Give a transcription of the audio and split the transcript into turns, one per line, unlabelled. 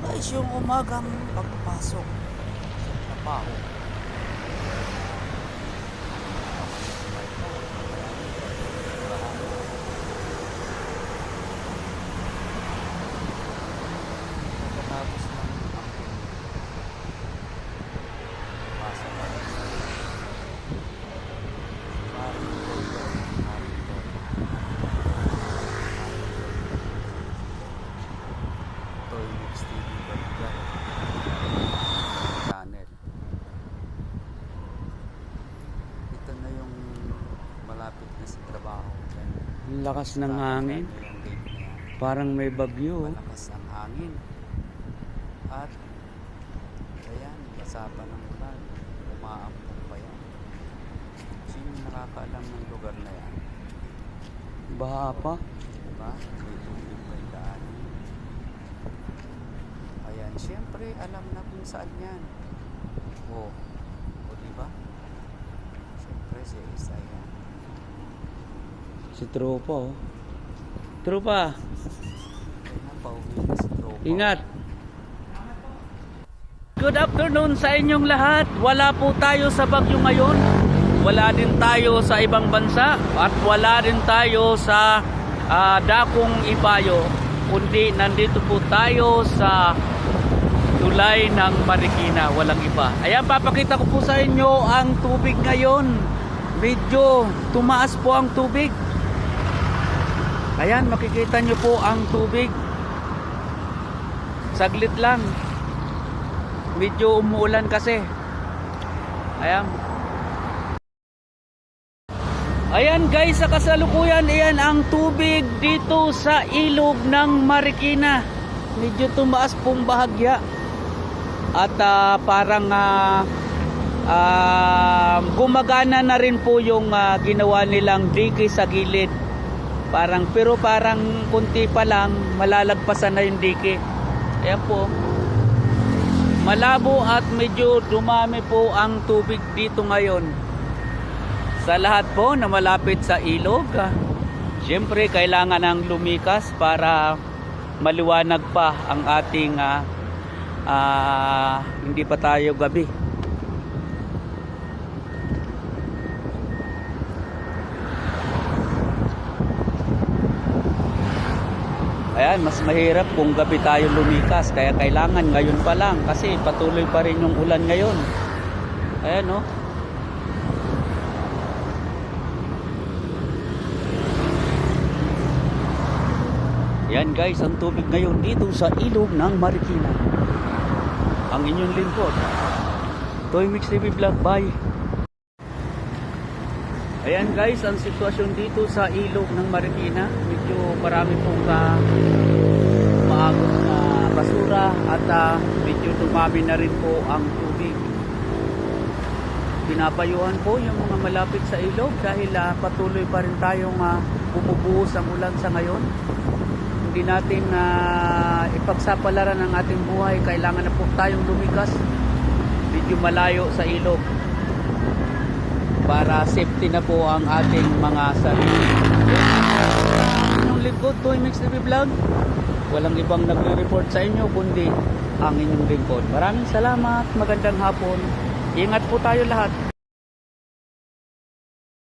Guys, yung umagang pagpasok sa trabaho. Pagkatapos ng amping pasok ako sa Toy Mix TV Balikan channel. Ito na yung malapit na sa trabaho.
Ang lakas ng hangin.
Yung gate na yan.
Parang may bagyo.
Malakas ang hangin. At ayan, basa pa ng ulan. Umaampong pa yan. Sino nakakaalam ng lugar na yan?
Baha pa.
Diba? May tubig pa yung daan. Ayan, syempre alam na kung saan yan. O diba? Syempre si Isa yan.
Si Tropa, oh. Tropa,
Kaya na, pauwi na si Tropa.
ingat. Good afternoon sa inyong lahat. Wala po tayo sa bagyo ngayon. Wala din tayo sa ibang bansa. At wala din tayo sa Dakong Ibayo. Kundi nandito po tayo sa tulay ng Marikina. Walang iba. Ayan, papakita ko po sa inyo ang tubig ngayon. Medyo tumaas po ang tubig. Ayan, makikita nyo po ang tubig. Saglit lang. Medyo umuulan kasi. Ayan. Ayan guys, sa kasalukuyan, ayan ang tubig dito sa ilog ng Marikina. Medyo tumaas pong bahagya. At parang gumagana na rin po yung ginawa nilang dike sa gilid. Pero parang kunti pa lang, malalagpasan na yung dike. Ayan po. Malabo at medyo dumami po ang tubig dito ngayon. Sa lahat po na malapit sa ilog, siyempre kailangan ng lumikas para maliwanag pa ang ating hindi pa tayo gabi. Ayan, mas mahirap kung gabi tayo lumikas. Kaya kailangan ngayon pa lang. Kasi patuloy pa rin yung ulan ngayon. Ayan, oh. Ayan guys, ang tubig ngayon dito sa ilog ng Marikina. Ang inyong lingkod, Toy Mix TV Vlog, bye. Ayan guys, ang sitwasyon dito sa ilog ng Marikina. Medyo marami pong maagos na basura at medyo dumami na rin po ang tubig. Pinapayuhan po yung mga malapit sa ilog dahil patuloy pa rin tayong bumubuhos ang ulan sa ngayon. Hindi natin ipagsapalaran ang ating buhay. Kailangan na po tayong lumikas medyo malayo sa ilog para safety na po ang ating mga sarili. Inyong lingkod, Toy Mix TV Vlog. Walang ibang nagre-report sa inyo kundi ang inyong lingkod. Maraming salamat, magandang hapon. Ingat po tayo lahat.